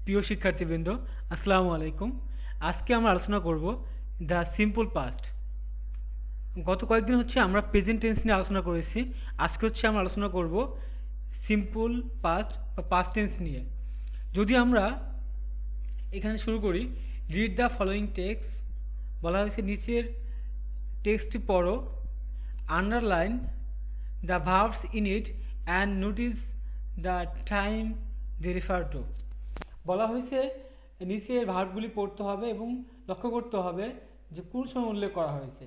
প্রিয় শিক্ষার্থীবৃন্দ, আসসালামু আলাইকুম। আজকে আমরা আলোচনা করব দ্য সিম্পল পাস্ট। গত কয়েকদিন আমরা প্রেজেন্ট টেন্স নিয়ে আলোচনা করেছি। আজকে আমরা আলোচনা করব সিম্পল পাস্ট বা পাস্ট টেন্স নিয়ে। যদি আমরা এখানে শুরু করি, রিড দ্য ফলোয়িং টেক্সট, বলা হয়েছে নিচের টেক্সটটি পড়ো, underline the verbs in it and notice the time they refer to. বলা হয়েছে নিচের ভার্বগুলি পড়তে হবে এবং লক্ষ্য করতে হবে যে কোন সময় উল্লেখ করা হয়েছে।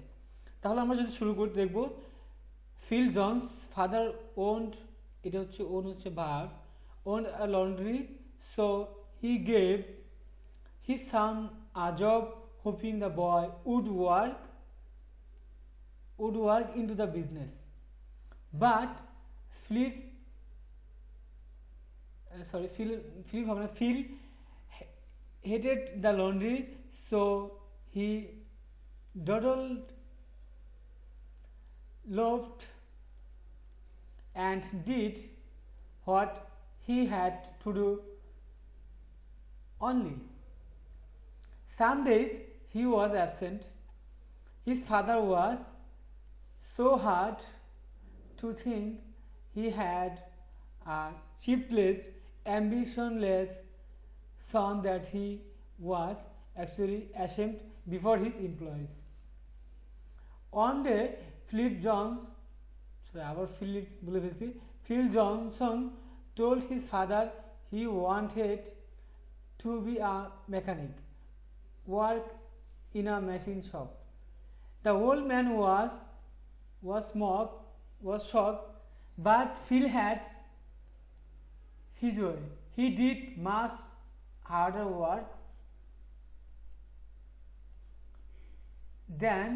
তাহলে আমরা যদি শুরু করতে দেখব, ফিল জনস ফাদার ওন্ড, এটা own verb, owned a laundry, so he gave his son a job hoping the boy would work into the business, but Phil hated the laundry, so he dawdled, loafed and did what he had to do only. Some days he was absent. His father was so hard to think he had a shiftless, ambitionless son that he was actually ashamed before his employees. One day, Phil Johnson told his father he wanted to be a mechanic, work in a machine shop. The old man was shocked, but Phil had his way. He did much harder work than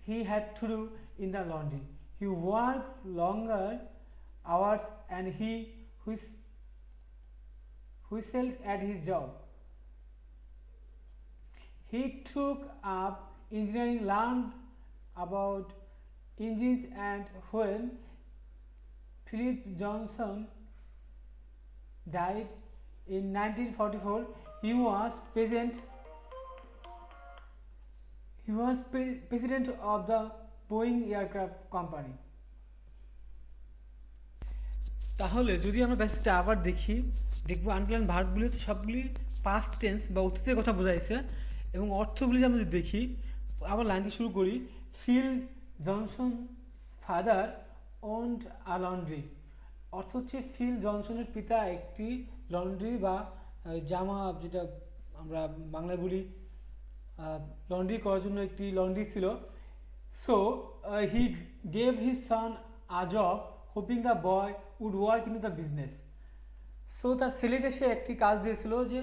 he had to do in the laundry. He worked longer hours and he whistled at his job. He took up engineering, learned about engines, and when Philip Johnson died in 1944, he was president of the Boeing aircraft company. তাহলে যদি আমরা প্যাসেজটা আবার দেখব underline ভার্বগুলি সবগুলি past tense বা অতীতের কথা বোঝাইছে, এবং অর্থগুলি আমরা যদি দেখি, আবার লাইনটি শুরু করি, feel Johnson father owned a laundry. অর্থ ফিল জনসনের পিতা একটি লন্ড্রি বা জামা, যেটা আমরা বাংলায় বলি লন্ড্রি করার জন্য একটি লন্ড্রি ছিল। So he gave his son a job hoping the boy would work in the business. So তার ছেলেকে সে একটি কাজ দিয়েছিল, যে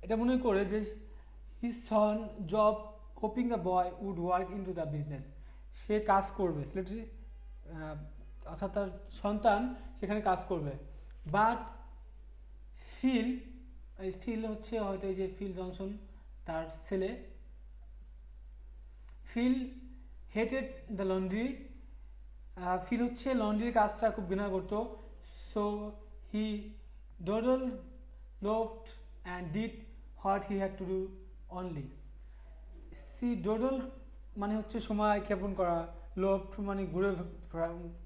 এটা মনে করে যে his son job hoping the boy would work into the business, সে কাজ করবে, ছেলেটি অর্থাৎ তার সন্তান সেখানে কাজ করবে। বাট ফিল হয়তো এই যে ফিল জনসন তার ছেলে, Phil hated the laundry, Phil লন্ড্রির কাজটা খুব ঘৃণা করতো। So he dawdled loafed and did what he had to do only. Dawdle মানে সময় ক্ষেপণ করা, লোফট মানে ঘুরে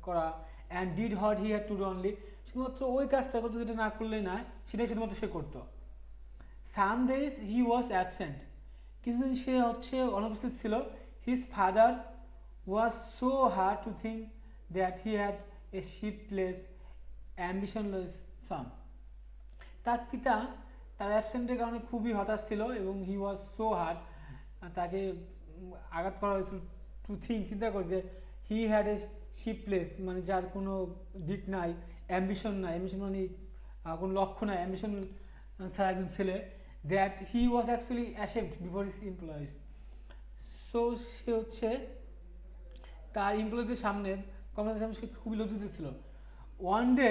করা, and did what he had to do only, শুধুমাত্র ওই কাজটা করতো যেটা না করলেই নয়, সেটাই শুধুমাত্র সে করতো। Some days he was absent, কিছুদিন সে অনুপস্থিত ছিল। His father was so hard to think that he had a shiftless, ambitionless son. তার পিতা তার অ্যাবসেন্টের কারণে খুবই হতাশ ছিল, এবং হি ওয়াজ সো হার্ড, তাকে আঘাত করা হয়েছিল, টু থিঙ্ক, চিন্তা করে যে হি হ্যাড এ শিফটলেস মানে যার কোনো দিক নাই, অ্যাম্বিশন নাই, অ্যাম্বিশন মানে কোনো লক্ষ্য নাই, অ্যাম্বিশন ছাড়া একজন ছেলে, that he was actually ashamed before his employees. So সে তার এমপ্লয়িজদের সামনে, কর্মচারীর সামনে সে খুবই লজ্জিত ছিল। One day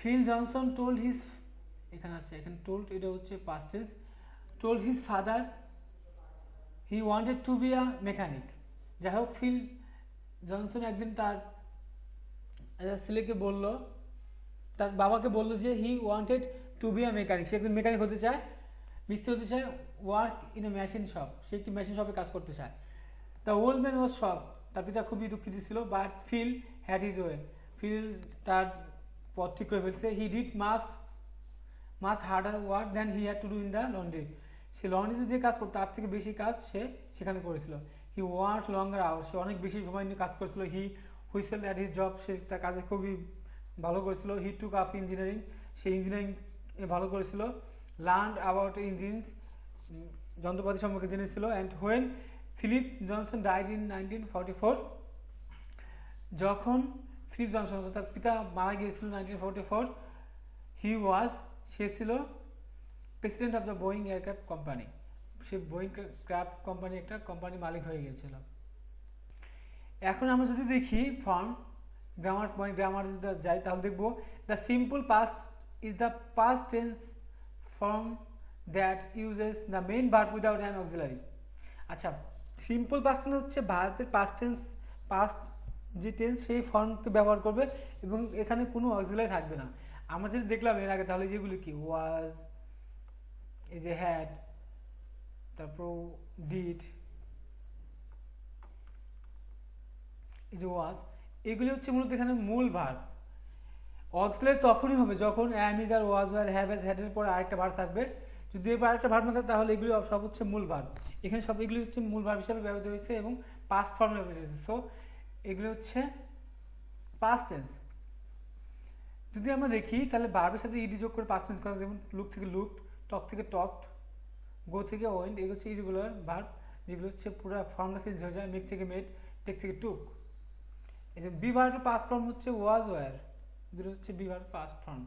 Phil Johnson told his, এখানে টোল্ড, এটা past tense, told his father he wanted to be a mechanic. যাই হোক, ফিল জনসন একদিন তার ছেলেকে বলল, তার বাবাকে বলল যে he wanted to be a mechanic, সে একজন মেকানিক হতে চায়, মিস্ত্রি হতে চায়। Work in a machine shop, সে একটি মেশিন শপে কাজ করতে চায়। The old man was shock, তার পিতা খুবই দুঃখিত ছিল। But Phil had his way, Phil তার পথ ঠিক করে ফেলছে। He did much harder work than he had to do in the laundry, সে লন্ড্রিতে যে কাজ করতো তার থেকে বেশি কাজ সে সেখানে করেছিল। হি ওয়ার্ক লঙ্গার আওয়ার, সে অনেক বেশি সময় নিয়ে কাজ করেছিল। He whistle at his job, সে তার কাজে খুবই ভালো করেছিল। হি টুক আপ ইঞ্জিনিয়ারিং, সে ইঞ্জিনিয়ারিং ভালো করেছিল। লার্ন অ্যাবাউট ইঞ্জিনস, যন্ত্রপাতি সম্পর্কে জেনেছিল। And when Philip Johnson died in 1944, যখন ফিলিপ জনসন তার পিতা মারা গিয়েছিল 1944, সে ছিল president of the Boeing aircraft company, say Boeing craft company একটা কোম্পানি মালিক হয়ে গিয়েছিল। এখন আমরা যদি দেখি ফর্ম গ্রামার যদি যাই তাহলে দেখবো the simple past is the past tense form that uses the main verb without an auxiliary. আচ্ছা, সিম্পল পাস্ট টেন্স হচ্ছে ভার্বের পাস্ট যে টেন্স সেই ফর্মকে ব্যবহার করবে এবং এখানে কোনো অক্সিলারি থাকবে না। আমরা যদি দেখলাম এর আগে তাহলে যেগুলি কি ওয়াজ, এই যে হ্যাড, তারপর ডিড, এই যে ওয়াজ, এগুলি হচ্ছে মূলত এখানে মূল ভার্ব। অক্সিলারি তখনই হবে যখন am, is, are was, were, have, has, হ্যাডের পরে আরেকটা ভার্ব থাকবে। যদি এরপর আরেকটা ভার্ব না থাকে তাহলে এগুলি সব হচ্ছে মূল ভার্ব। এখানে সব এগুলি হচ্ছে মূল ভার্ব হিসেবে ব্যবহৃত হয়েছে এবং পাস্ট ফর্মে ব্যবহৃত হয়েছে। সো এগুলি হচ্ছে পাস্ট টেন্স। যদি আমরা দেখি তাহলে ভার্বের সাথে ইডি যোগ করে পাস্ট টেন্স করা, যেমন লুক থেকে লুকড, টক থেকে টকড, গো থেকে ওয়েন্ট, এগুলো হচ্ছে ইরেগুলার ভার্ব যেগুলো হচ্ছে পুরো ফর্মটা চেঞ্জ হয়ে যায়। মেক থেকে মেড, টেক থেকে টুক। এই যে বি ভার্বের পাস্ট ফর্ম হচ্ছে ওয়াজ, ওয়ার, এগুলো হচ্ছে বি ভার্বের পাস্ট ফর্ম।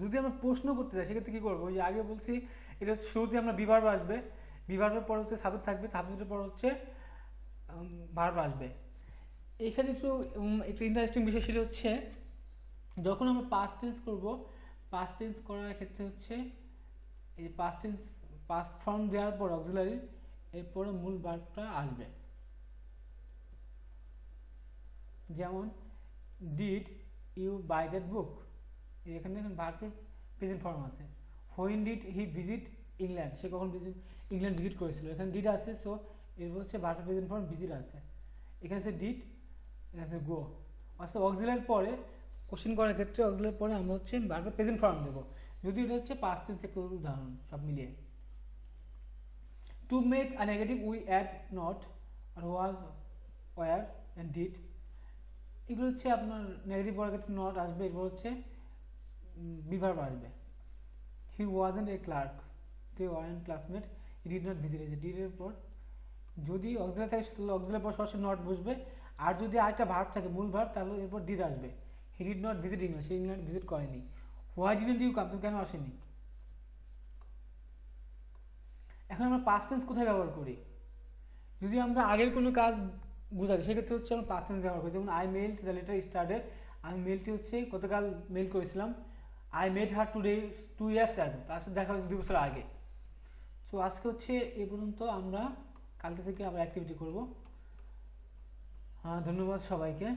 যদি আমরা প্রশ্ন করতে চাই সেক্ষেত্রে কি করবো, ওই আগে বলছি এটা হচ্ছে শুরুতে আমরা বি ভার্ব আসবে, বি ভার্বের পর হচ্ছে সাবজেক্ট থাকবে, সাবজেক্টের পর হচ্ছে ভার্ব আসবে। এখানে একটু একটা ইন্টারেস্টিং বিষয় সেটা হচ্ছে যখন আমরা পাস্ট টেন্স করব, পাস্ট টেন্স করার ক্ষেত্রে হচ্ছে এই পাস্ট ফর্ম দেওয়ার পর অক্সিলারি এরপরে মূল ভার্বটা আসবে। যেমন did you buy that book, এখানে ভার্বের প্রেজেন্ট ফর্ম আছে। When did he visit England, সে কখন ইংল্যান্ড ভিজিট করেছিল, এখানে ডিড আছে। সো এরপর হচ্ছে ভার্বের প্রেজেন্ট ফর্ম ভিজিট আছে। এখানে আছে ডিড, এখানে আছে গো। অর্থাৎ অক্সিলারির পরে কোশ্চেন করার ক্ষেত্রে অক্সিলারির পরে আমরা হচ্ছে ভার্বের প্রেজেন্ট ফর্ম দেবো, যদি এটা হচ্ছে পাস্ট টেন্স একটা উদাহরণ সব মিলিয়ে। To make a negative we add not আর ওয়াজ, ওয়ার অ্যান্ড ডিড, এগুলো হচ্ছে আপনার নেগেটিভ করার ক্ষেত্রে নট আসবে, এরপর হচ্ছে বি ভার্ব আসবে। He wasn't a clerk, they weren't classmate, he did not visit, ডিডের পর যদি অক্সিলারি থাকে তাহলে অক্সিলারির পর সরাসরি নট বসবে, আর যদি আরেকটা ভার্ব থাকে মূল ভার্ব তাহলে এরপর ডিড আসবে। হি did not visit England, say England visit করেনি। হোয়াই ডিডন্ট ইউ কাম, তুমি কেন আসেনি। এখন আমরা পাস্ট টেন্স কোথায় ব্যবহার করি, যদি আমরা আগের কোনো কাজ বোঝাই সেক্ষেত্রে হচ্ছে আমরা পাস্ট টেন্স ব্যবহার করি। যেমন আই মেইলড দ্য লেটার স্টার্টেড, আমি মেলটি হচ্ছে গতকাল মেল করেছিলাম। I made her today 2 years ago, তার সাথে দেখা হচ্ছে 2 বছর আগে। সো আজকে হচ্ছে এ পর্যন্ত, আমরা কালকে থেকে আবার অ্যাক্টিভিটি করব। হ্যাঁ, ধন্যবাদ সবাইকে।